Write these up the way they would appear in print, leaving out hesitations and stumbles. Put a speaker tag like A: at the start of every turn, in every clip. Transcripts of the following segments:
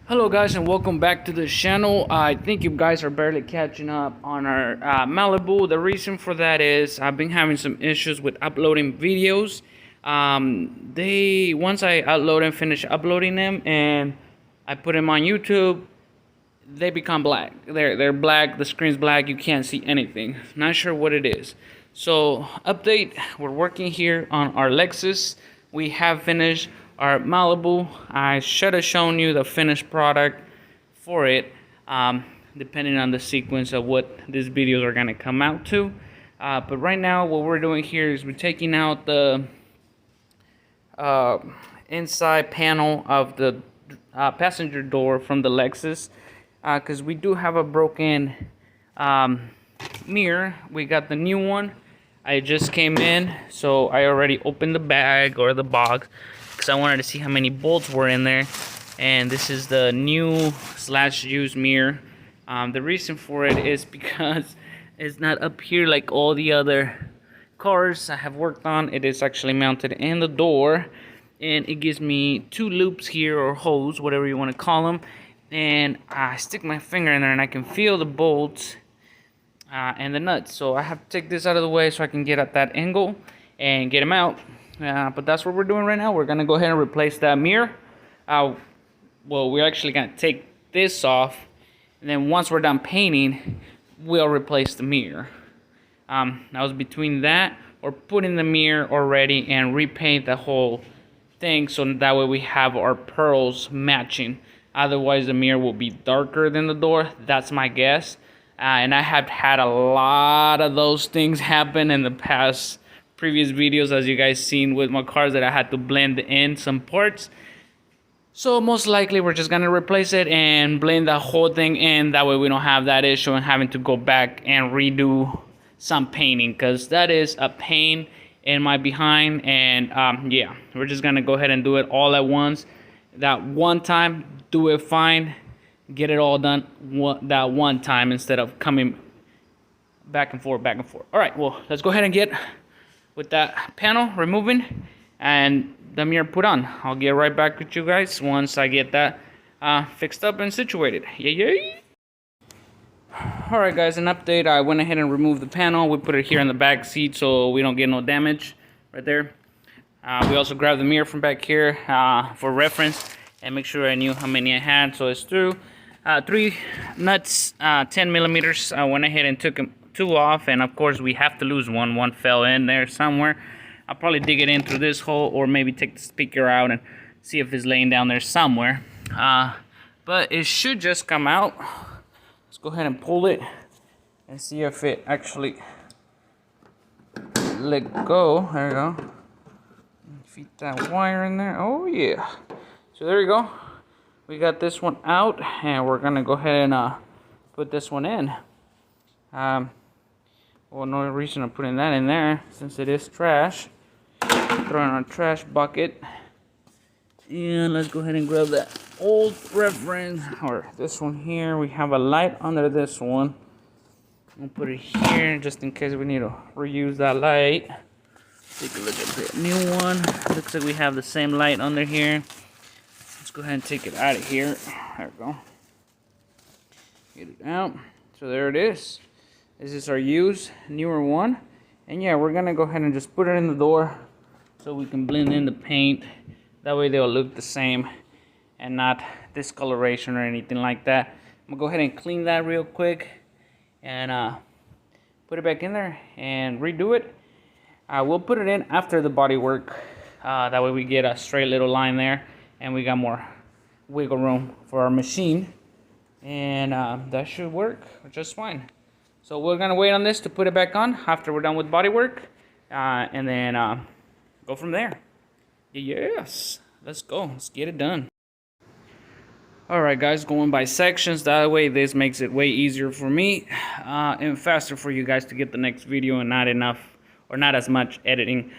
A: Hello guys and welcome back to the channel. I think you guys are barely catching up on our Malibu. The reason for that is I've been having some issues with uploading videos. Once I upload and finish uploading them and I put them on YouTube, they become black. They're black, the screen's black, you can't see anything. Not sure what it is. So update, we're working here on our Lexus. We have finished our Malibu. I should have shown you the finished product for it, depending on the sequence of what these videos are gonna come out to. But right now what we're doing here is we're taking out the inside panel of the passenger door from the Lexus, because we do have a broken mirror. We got the new one. I just came in, so I already opened the bag or the box because I wanted to see how many bolts were in there. And this is the new / used mirror. The reason for it is because it's not up here like all the other cars I have worked on. It is actually mounted in the door, and it gives me two loops here, or holes, whatever you want to call them. And I stick my finger in there and I can feel the bolts and the nuts. So I have to take this out of the way so I can get at that angle and get them out. But that's what we're doing right now. We're gonna go ahead and replace that mirror. Well, we're actually gonna take this off, and then once we're done painting, we'll replace the mirror. I was between that or putting the mirror already and repaint the whole thing, so that way we have our pearls matching. Otherwise the mirror will be darker than the door. That's my guess. And I have had a lot of those things happen in the past previous videos, as you guys seen with my cars, that I had to blend in some parts. So most likely we're just gonna replace it and blend the whole thing in. That way we don't have that issue and having to go back and redo some painting, because that is a pain in my behind. And yeah, we're just gonna go ahead and do it all at once. That one time, do it fine, get it all done that one time instead of coming back and forth. All right, well, let's go ahead and get with that panel removing and the mirror put on. I'll get right back with you guys once I get that fixed up and situated. Yeah. All right, guys, an update. I went ahead and removed the panel. We put it here in the back seat so we don't get no damage right there. We also grabbed the mirror from back here for reference and make sure I knew how many I had. So it's through 3 nuts, 10 millimeters. I went ahead and took 2 off, and of course we have to lose one. One fell in there somewhere. I'll probably dig it in through this hole, or maybe take the speaker out and see if it's laying down there somewhere. But it should just come out. Let's go ahead and pull it and see if it actually let go. There you go. Feed that wire in there. Oh yeah. So there you go. We got this one out, and we're gonna go ahead and put this one in. Well, no reason of putting that in there since it is trash. Throw it in our trash bucket. And let's go ahead and grab that old reference, or this one here. We have a light under this one. I'll put it here just in case we need to reuse that light. Take a look at the new one. Looks like we have the same light under here. Let's go ahead and take it out of here. There we go. Get it out. So there it is. This is our used, newer one. And yeah, we're gonna go ahead and just put it in the door so we can blend in the paint. That way they'll look the same and not discoloration or anything like that. I'm gonna go ahead and clean that real quick and put it back in there and redo it. We'll put it in after the body work. That way we get a straight little line there, and we got more wiggle room for our machine. And that should work just fine. So we're gonna wait on this to put it back on after we're done with body work, and then go from there. Yes, let's go. Let's get it done. All right, guys, going by sections. That way, this makes it way easier for me and faster for you guys to get the next video, and not as much editing.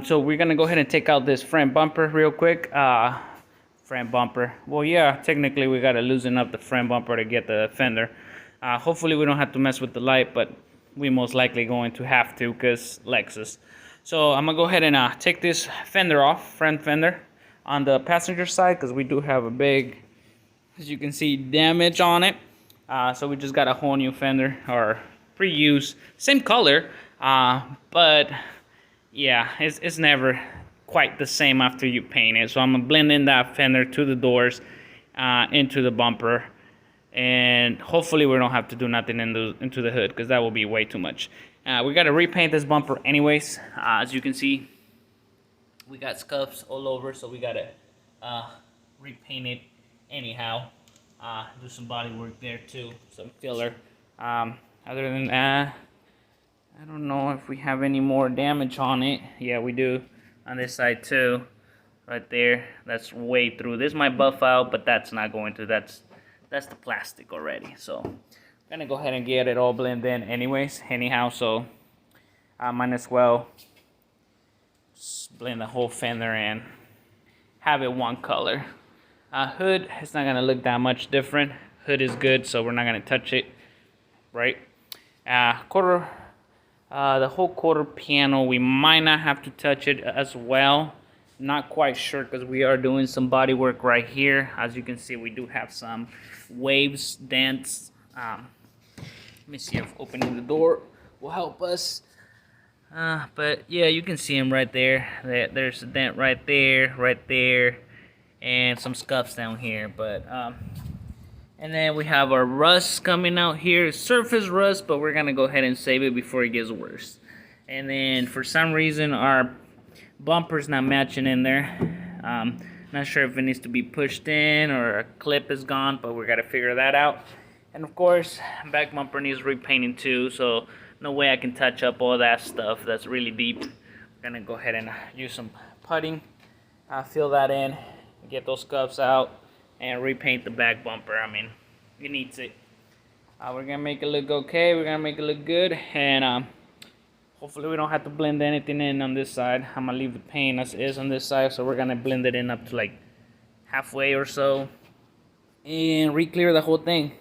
A: So we're gonna go ahead and take out this front bumper real quick. Front bumper. Well, yeah, technically we gotta loosen up the front bumper to get the fender. Hopefully we don't have to mess with the light, but we most likely going to have to, because Lexus. So I'm gonna go ahead and take this fender off, front fender, on the passenger side, because we do have a big as you can see, damage on it. So we just got a whole new fender, or pre-used, same color, but yeah, it's never quite the same after you paint it. So I'm gonna blend in that fender to the doors, into the bumper, and hopefully we don't have to do nothing into the hood, because that will be way too much. We got to repaint this bumper anyways. As you can see, we got scuffs all over, so we got to repaint it anyhow. Do some body work there too, some filler. Other than that, I don't know if we have any more damage on it. Yeah, we do on this side too, right there. That's way through. This might buff out, but that's not going to. That's the plastic already. So I'm gonna go ahead and get it all blended in anyhow. So I might as well just blend the whole fender and have it one color. Hood, it's not gonna look that much different. Hood is good, so we're not gonna touch it, right? The whole quarter panel, we might not have to touch it as well. Not quite sure, because we are doing some body work right here. As you can see, we do have some waves, dents. Let me see if opening the door will help us. But yeah, you can see them right there. There's a dent right there, and some scuffs down here. But and then we have our rust coming out here, surface rust, but we're gonna go ahead and save it before it gets worse. And then for some reason our bumper's not matching in there. Not sure if it needs to be pushed in or a clip is gone, but we gotta figure that out. And of course, back bumper needs repainting too, so no way I can touch up all that stuff that's really deep. We're gonna go ahead and use some putty, fill that in, get those scuffs out, and repaint the back bumper. I mean, it needs it. We're gonna make it look okay, we're gonna make it look good, and hopefully we don't have to blend anything in on this side. I'm gonna leave the paint as is on this side, so we're gonna blend it in up to like halfway or so, and re-clear the whole thing.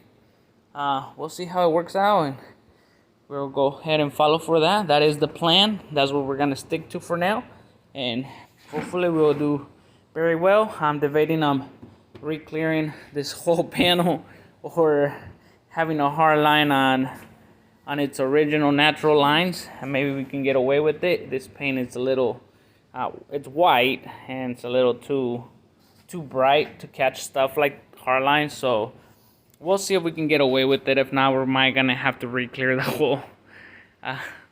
A: We'll see how it works out, and we'll go ahead and follow for that. That is the plan. That's what we're gonna stick to for now, and hopefully we'll do very well. I'm debating on re-clearing this whole panel or having a hard line on its original natural lines, and maybe we can get away with it. This paint is a little it's white, and it's a little too bright to catch stuff like hard lines, so we'll see if we can get away with it. If not, we might gonna have to re-clear the whole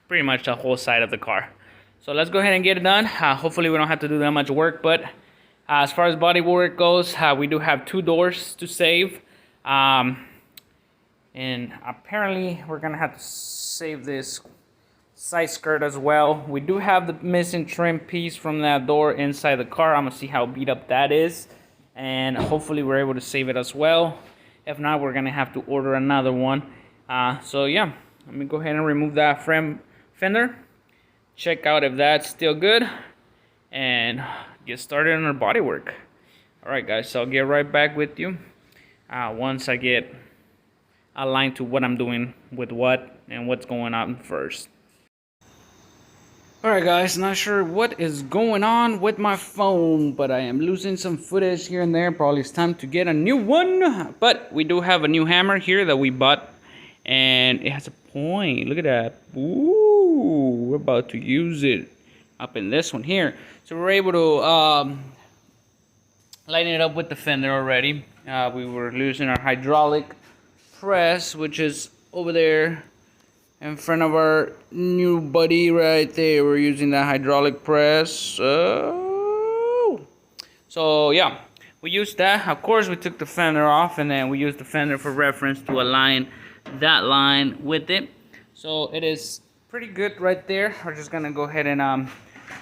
A: pretty much the whole side of the car. So let's go ahead and get it done. Hopefully we don't have to do that much work, but as far as body work goes, we do have 2 doors to save. And apparently we're gonna have to save this side skirt as well. We do have the missing trim piece from that door inside the car. I'm gonna see how beat up that is, and hopefully we're able to save it as well. If not, we're gonna have to order another one. So yeah, let me go ahead and remove that front fender, check out if that's still good, and get started on our body work. Alright guys, so I'll get right back with you once I get aligned to what I'm doing with what and what's going on first. Alright guys, not sure what is going on with my phone, but I am losing some footage here and there. Probably it's time to get a new one, but we do have a new hammer here that we bought, and it has a point. Look at that. Ooh, we're about to use it up in this one here. So we're able to line it up with the fender already. We were using our hydraulic press, which is over there in front of our new buddy right there. We're using that hydraulic press. So yeah, we used that. Of course, we took the fender off, and then we used the fender for reference to align that line with it. So it is pretty good right there. We're just gonna go ahead and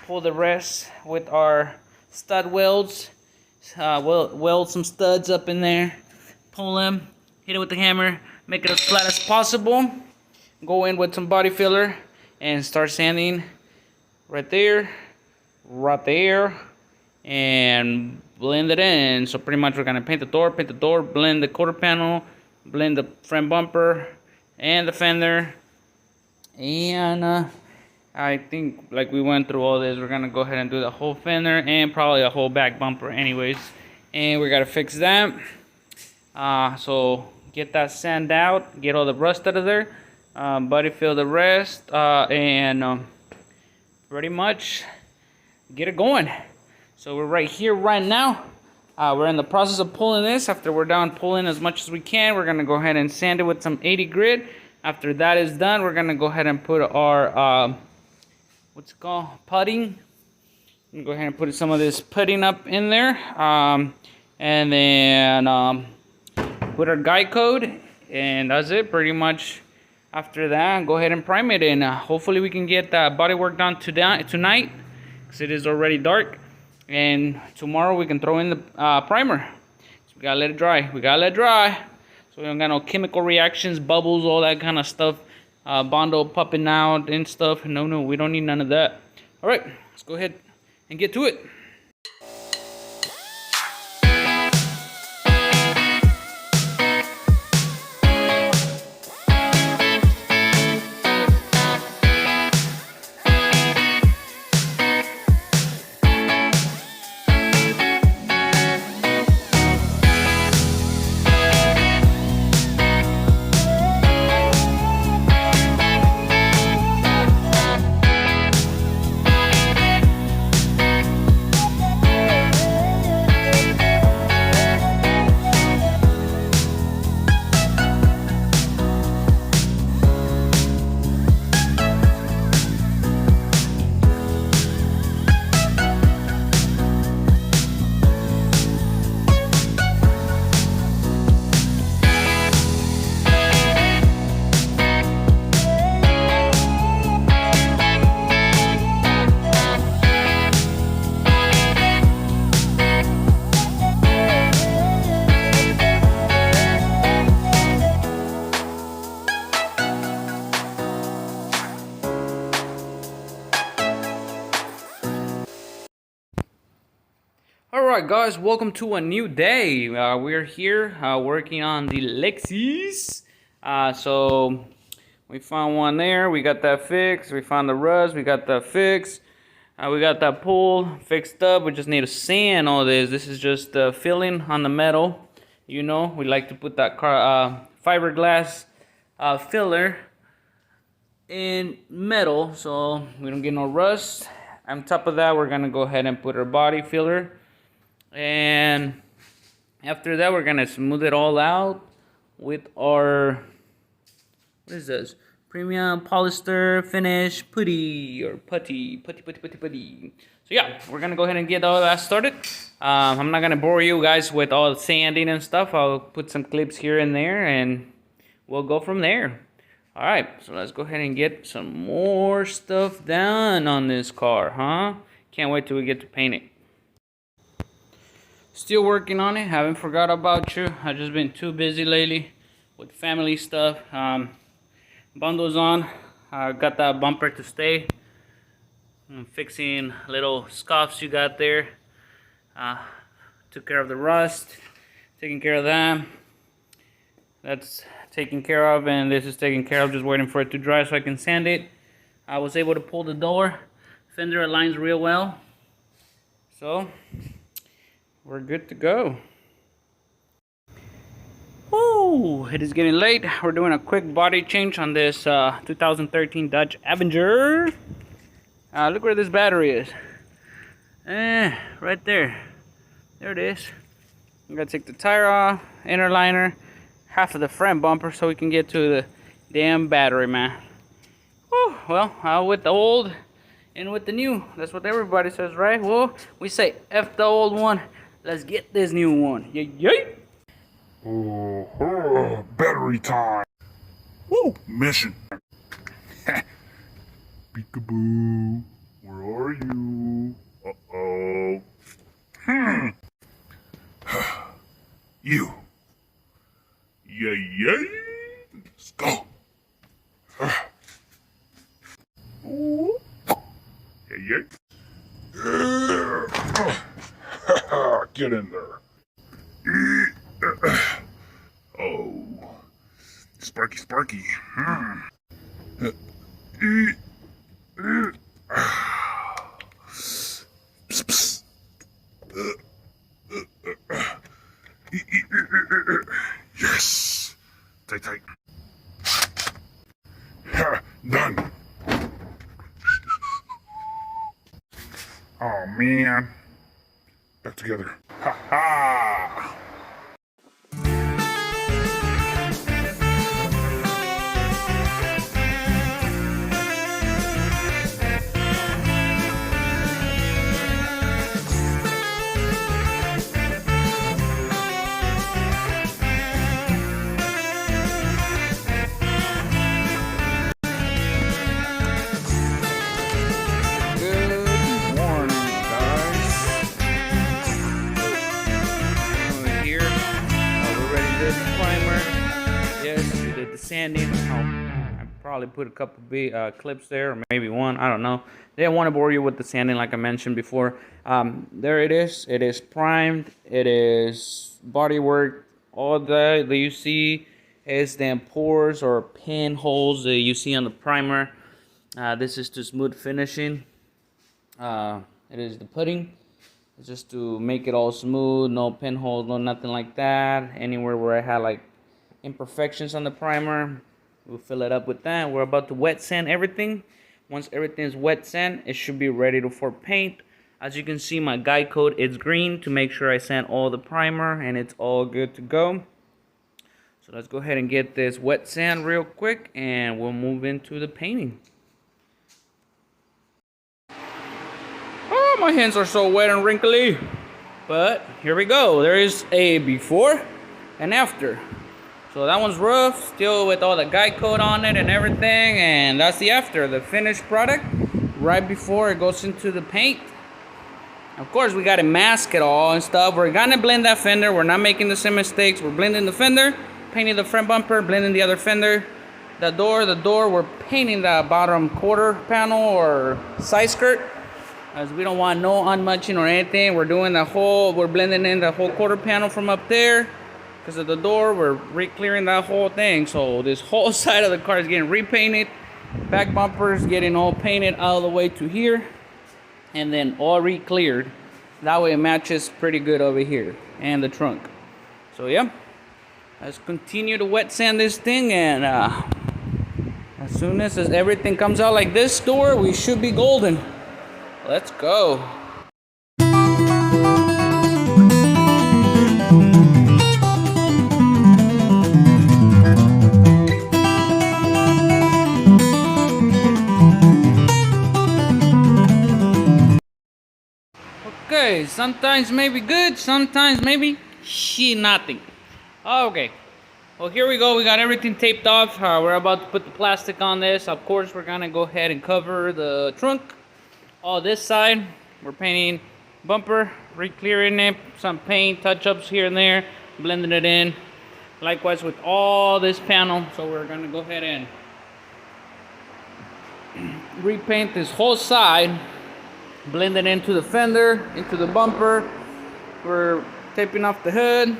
A: pull the rest with our stud welds. Weld some studs up in there, pull them, hit it with the hammer, make it as flat as possible. Go in with some body filler and start sanding right there, and blend it in. So pretty much we're gonna paint the door, blend the quarter panel, blend the front bumper and the fender, and I think like we went through all this, we're gonna go ahead and do the whole fender and probably the whole back bumper anyways, and we gotta fix that. So get that sand out, get all the rust out of there, body fill the rest, and pretty much get it going. So we're right here right now. We're in the process of pulling this. After we're done pulling as much as we can, we're gonna go ahead and sand it with some 80 grit. After that is done, we're gonna go ahead and put our what's it called, putting. I'm gonna go ahead and put some of this putting up in there, and then put our guide code, and that's it pretty much. After that, go ahead and prime it, and hopefully we can get the body work done tonight, because it is already dark. And tomorrow we can throw in the primer. So we gotta let it dry. So we don't got no chemical reactions, bubbles, all that kind of stuff. Bondo popping out and stuff. No, we don't need none of that. All right, let's go ahead and get to it. Alright guys, welcome to a new day. We're here working on the Lexus. So we found one there, we got that fixed. We found the rust, we got that fixed. We got that pull fixed up. We just need to sand all this. This is just filling on the metal. You know, we like to put that fiberglass filler in metal so we don't get no rust. On top of that, we're gonna go ahead and put our body filler. And after that, we're gonna smooth it all out with our, what is this? Premium polyester finish putty or putty. So yeah, we're gonna go ahead and get all that started. I'm not gonna bore you guys with all the sanding and stuff. I'll put some clips here and there, and we'll go from there. All right, so let's go ahead and get some more stuff done on this car, huh? Can't wait till we get to paint it. Still working on it, haven't forgot about you. I've just been too busy lately with family stuff. Bundles on, got that bumper to stay. I'm fixing little scuffs you got there. Took care of the rust, taking care of that. That's taken care of, and this is taken care of, just waiting for it to dry so I can sand it. I was able to pull the door. Fender aligns real well. So we're good to go. Ooh, it is getting late. We're doing a quick body change on this 2013 Dodge Avenger. Look where this battery is. Right there. There it is. I'm gonna take the tire off, inner liner, half of the front bumper so we can get to the damn battery, man. Whew, well, with the old and with the new. That's what everybody says, right? Well, we say F the old one. Let's get this new one. Yay!
B: Battery time. Woo! Mission. Peekaboo. Where are you? Uh-oh. You. Yay. Let's go. Yay. Get in there. Oh. Sparky. tight, tight. Ha, done. Oh man. Back together. Ha ha.
A: Sanding. I probably put a couple clips there, or maybe one. I don't know. They didn't want to bore you with the sanding, like I mentioned before. There it is. It is primed. It is bodywork. All that you see is the pores or pinholes that you see on the primer. This is to smooth finishing. It is the putting. It's just to make it all smooth. No pinholes, no nothing like that. Anywhere where I had like imperfections on the primer, we'll fill it up with that. We're about to wet sand everything. Once everything's wet sand, it should be ready for paint. As you can see, my guide code is green to make sure I sand all the primer and it's all good to go. So let's go ahead and get this wet sand real quick and we'll move into the painting. Oh, my hands are so wet and wrinkly. But here we go. There is a before and after. So that one's rough, still with all the guide code on it and everything, and that's the after, the finished product, right before it goes into the paint. Of course, we gotta mask it all and stuff. We're gonna blend that fender. We're not making the same mistakes. We're blending the fender, painting the front bumper, blending the other fender. The door, we're painting the bottom quarter panel or side skirt, as we don't want no unmatching or anything. We're blending in the whole quarter panel from up there. Because of the door, we're re-clearing that whole thing. So this whole side of the car is getting repainted. Back bumpers getting all painted all the way to here. And then all re-cleared. That way it matches pretty good over here. And the trunk. So yeah. Let's continue to wet sand this thing. And as soon as everything comes out like this door, we should be golden. Let's go. Okay, sometimes maybe good, sometimes maybe nothing. Okay, well here we go. We got everything taped off. We're about to put the plastic on this. Of course, we're gonna go ahead and cover the trunk. All this side, we're painting bumper, re-clearing it, some paint, touch-ups here and there, blending it in. Likewise with all this panel. So we're gonna go ahead and repaint this whole side. Blend it into the fender, into the bumper. We're taping off the hood.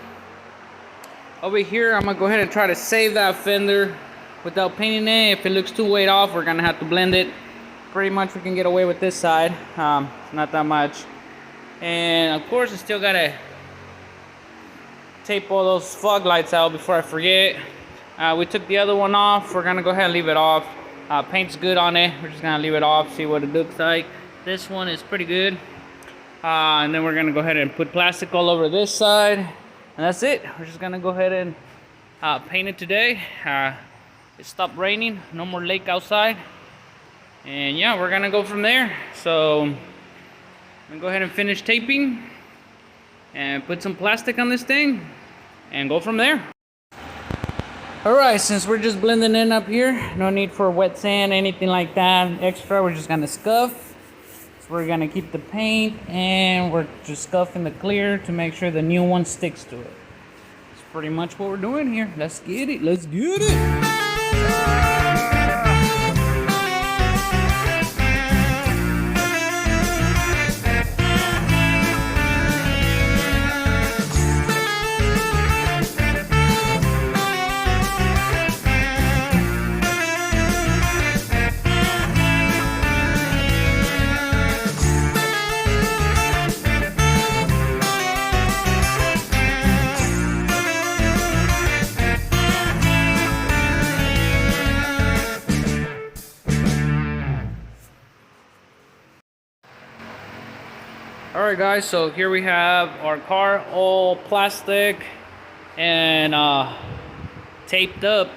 A: Over here, I'm gonna go ahead and try to save that fender without painting it. If it looks too way off, we're gonna have to blend it. Pretty much we can get away with this side. Not that much. And of course, I still gotta tape all those fog lights out before I forget. We took the other one off. We're gonna go ahead and leave it off. Paint's good on it. We're just gonna leave it off, see what it looks like. This one is pretty good. And then we're gonna go ahead and put plastic all over this side. And that's it. We're just gonna go ahead and paint it today. It stopped raining, no more lake outside. And yeah, we're gonna go from there. So I'm gonna go ahead and finish taping and put some plastic on this thing and go from there. Alright, since we're just blending in up here, no need for wet sand, anything like that extra. We're just gonna scuff. We're gonna keep the paint and we're just scuffing the clear to make sure the new one sticks to it. That's pretty much what we're doing here. Let's get it. Let's get it. Alright guys, so here we have our car, all plastic and taped up,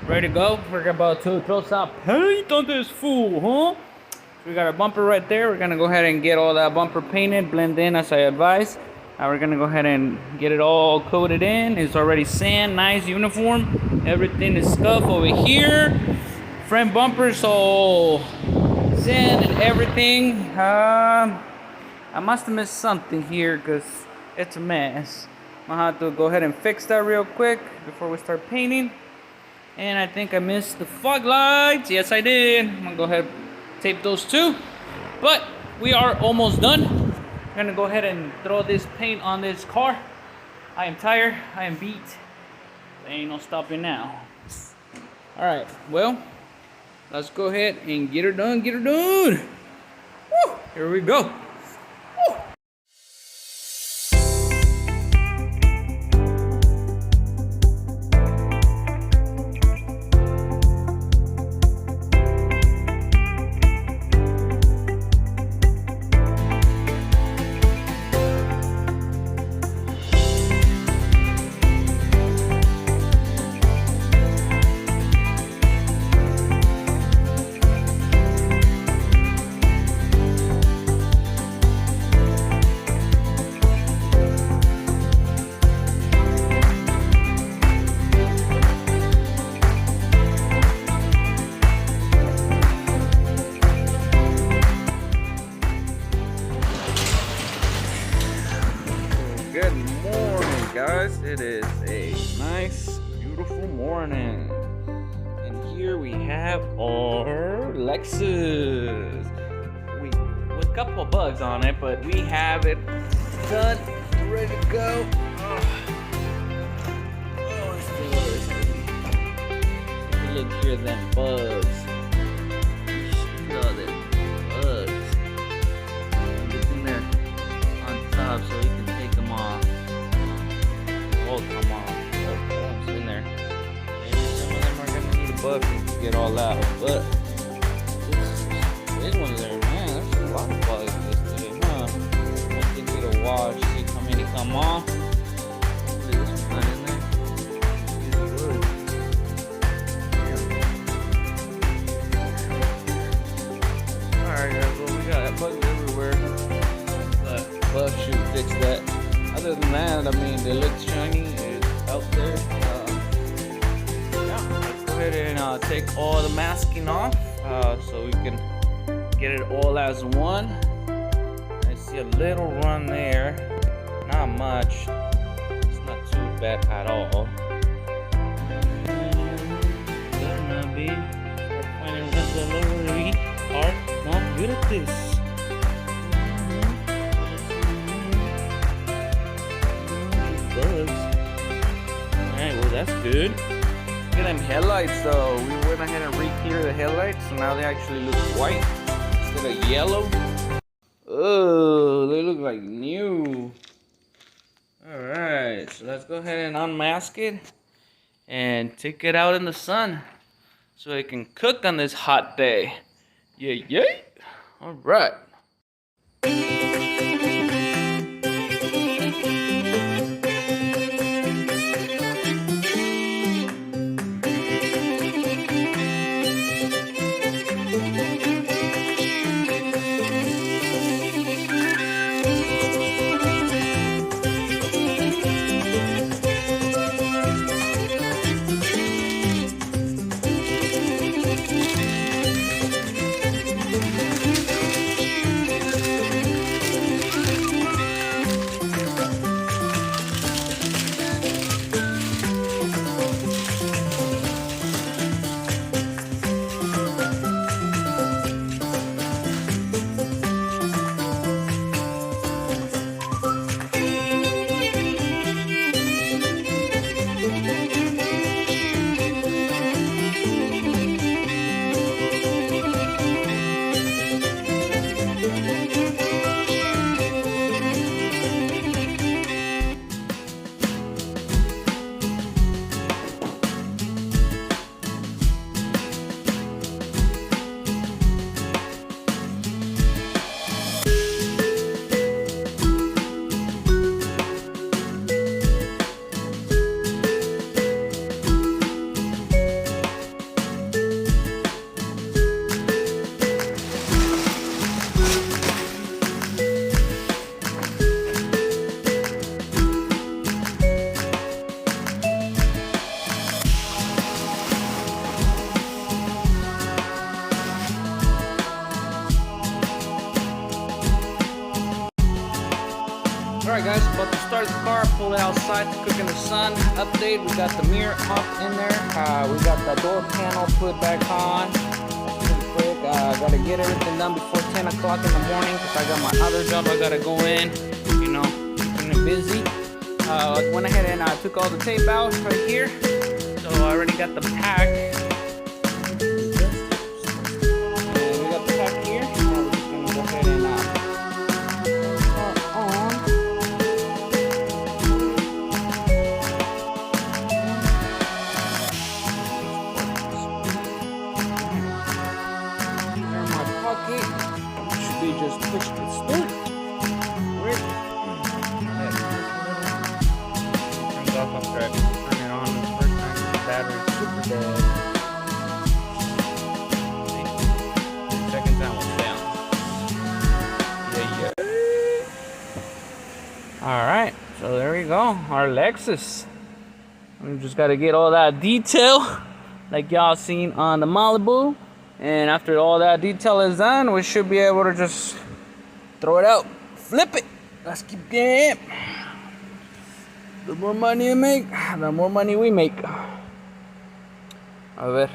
A: ready to go. We're about to throw some paint on this fool, huh? So we got our bumper right there. We're gonna go ahead and get all that bumper painted, blend in as I advised. Now we're gonna go ahead and get it all coated in. It's already sand, nice, uniform. Everything is scuffed over here. Front bumper, so sand and everything. I must have missed something here because it's a mess. I'm gonna have to go ahead and fix that real quick before we start painting. And I think I missed the fog lights. Yes, I did. I'm gonna go ahead and tape those too. But we are almost done. I'm gonna go ahead and throw this paint on this car. I am tired. I am beat. There ain't no stopping now. All right, well, let's go ahead and get her done. Get her done. Woo, here we go. Good morning, guys. It is a nice, beautiful morning. And here we have our Lexus. With a couple of bugs on it, but we have it done, ready to go. Oh, it's still take a look here, them bugs. Look at all them bugs. Get in there on top so we can take them off. Oh, come on. Oh, it's in there. Maybe some of them are gonna need a bucket to get all out. But this one's there, man. There's a lot of bugs yesterday, huh? I think we need a wash, see how many come off. Hopefully this one's not in there. It's good. Alright guys, well we got bugs everywhere. But bug should fix that. Other than that, I mean, they look shiny. It's out there. Yeah, let's go ahead and take all the masking off so we can get it all as one. I see a little run there. Not much. It's not too bad at all. Gonna be finding the lower are not good at this. Alright, well that's good. Look at them headlights though. We went ahead and re-cleared the headlights, so now they actually look white instead of yellow. Oh, they look like new. Alright, so let's go ahead and unmask it and take it out in the sun so it can cook on this hot day. Yay, yay. Alright. Alright guys, about to start the car, pull it outside to cook in the sun. Update, we got the mirror up in there. We got the door panel put back on. Pretty quick, gotta get everything done before 10 o'clock in the morning because I got my other job I gotta go in. You know, keeping it busy. Went ahead and took all the tape out right here. So I already got the pack. And we got the pack here. Now we're just gonna go ahead and should be just push the start. Where? Turns off after I turn it on the first time. The battery's super dead. See? Second time was down. Yeah. Alright, so there we go. Our Lexus. We just gotta get all that detail like y'all seen on the Malibu. And after all that detail is done, we should be able to just throw it out, flip it. Let's keep getting it. The more money you make, the more money we make. A ver.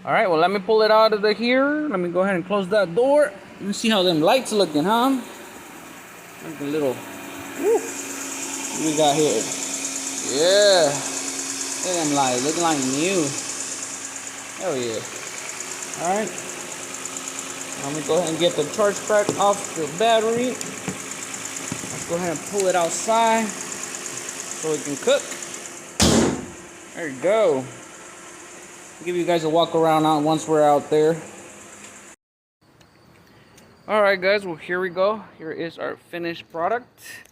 A: All right, well, let me pull it out of here. Let me go ahead and close that door. Let me see how them lights looking, huh? Like a little, woo. What we got here? Yeah. Look at them lights, looking like new. Hell yeah. Alright, let me go ahead and get the charge pack off the battery. Let's go ahead and pull it outside so we can cook. There you go. I'll give you guys a walk around out once we're out there. Alright guys, well here we go. Here is our finished product.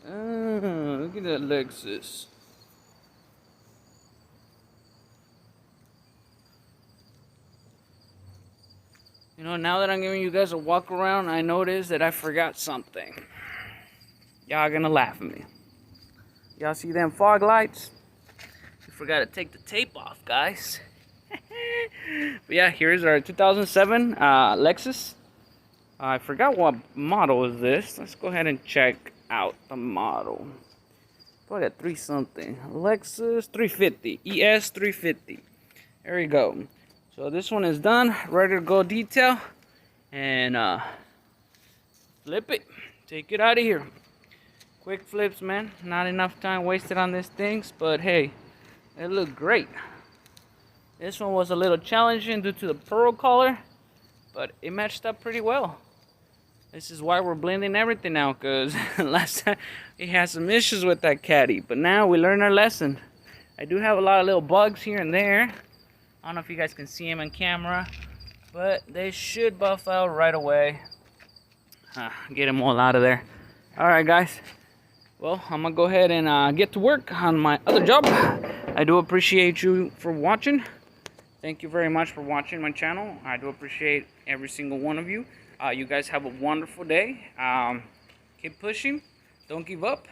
A: Look at that Lexus. You know, now that I'm giving you guys a walk around, I noticed that I forgot something. Y'all gonna laugh at me. Y'all see them fog lights? We forgot to take the tape off, guys. But yeah, here's our 2007 Lexus. I forgot what model is this. Let's go ahead and check out the model. Probably a 3 something. Lexus 350, ES350. There we go. So this one is done, ready to go detail, and flip it, take it out of here. Quick flips, man. Not enough time wasted on these things, but hey, it looked great. This one was a little challenging due to the pearl color, but it matched up pretty well. This is why we're blending everything now, because last time we had some issues with that caddy, but now we learned our lesson. I do have a lot of little bugs here and there. I don't know if you guys can see them on camera, but they should buff out right away. Get them all out of there. Alright guys, well, I'm gonna go ahead and get to work on my other job. I do appreciate you for watching. Thank you very much for watching my channel. I do appreciate every single one of you. You guys have a wonderful day. Keep pushing, don't give up,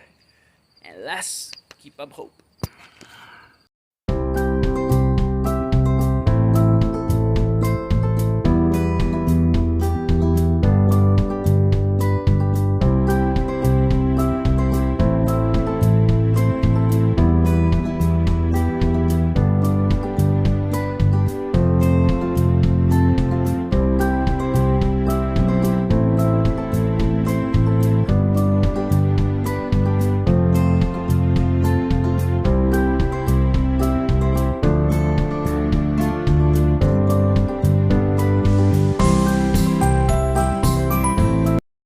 A: and let's keep up hope.